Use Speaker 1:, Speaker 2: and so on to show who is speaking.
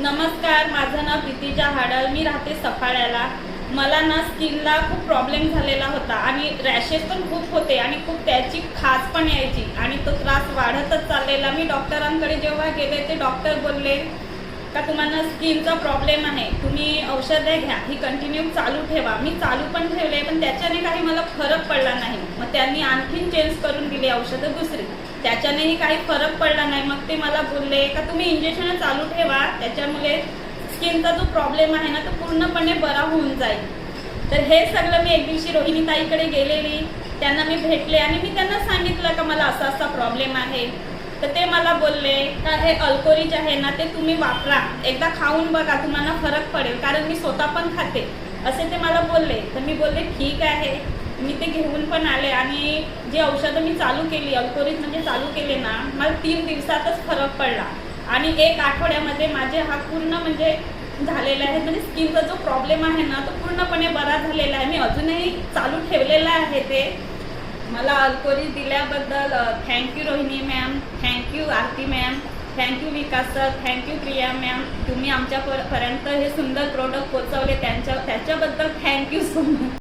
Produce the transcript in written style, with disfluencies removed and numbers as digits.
Speaker 1: नमस्कार, माझं नाव प्रीतीजा हाडल. मी राहते सफाळ्याला. मला ना स्किनला खूप प्रॉब्लेम झालेला होता आणि रॅशेस पण खूप होते आणि खूप त्याची खाज पण यायची आणि तो त्रास वाढतच चाललेला. मी डॉक्टरांकडे जेव्हा गेले ते डॉक्टर बोलले का तुम्हाला स्किनचा प्रॉब्लेम आहे, तुम्ही औषधं घ्या, ही कंटिन्यू चालू ठेवा. मी चालू पण ठेवले पण त्याच्याने काही मला फरक पडला नाही. मग त्यांनी आणखीन चेंज करून दिली औषधं दुसरी, त्याच्यानेही काही फरक पडला नाही. मग ते मला बोलले का तुम्ही इंजेक्शन चालू ठेवा, त्याच्यामुळे स्किनचा जो प्रॉब्लेम आहे ना तो पूर्णपणे बरा होऊन जाईल. तर हे सगळं मी एक दिवशी रोहिणी ताईकडे गेलेली, त्यांना मी भेटले आणि मी त्यांना सांगितलं का मला असा असा प्रॉब्लेम आहे. तर ते मला बोलले का हे अल्कोरिज आहे ना ते तुम्ही वापरा, एकदा खाऊन बघा, तुम्हाला फरक पडेल, कारण मी स्वतः पण खाते, असे ते मला बोलले. तर मी बोलले ठीक आहे. मी ते घेऊन पण आले आणि जी औषधं मी चालू केली, अल्कोरिज म्हणजे चालू केले ना, मला 3 दिवसातच फरक पडला आणि 1 आठवड्यामध्ये माझे हात पूर्ण म्हणजे झालेला आहे. म्हणजे स्किनचा जो प्रॉब्लेम आहे ना तो पूर्णपणे बरा झालेला आहे. मी अजूनही चालू ठेवलेला आहे ते. मला अल्कोरिज दिल्याबद्दल थँक्यू रोहिणी मॅम, थँक्यू आरती मॅम, थँक्यू विकास सर, थँक्यू प्रिया मॅम. तुम्ही आमच्यापर्यंत हे सुंदर प्रोडक्ट पोचवले त्याच्याबद्दल थँक्यू सो मच.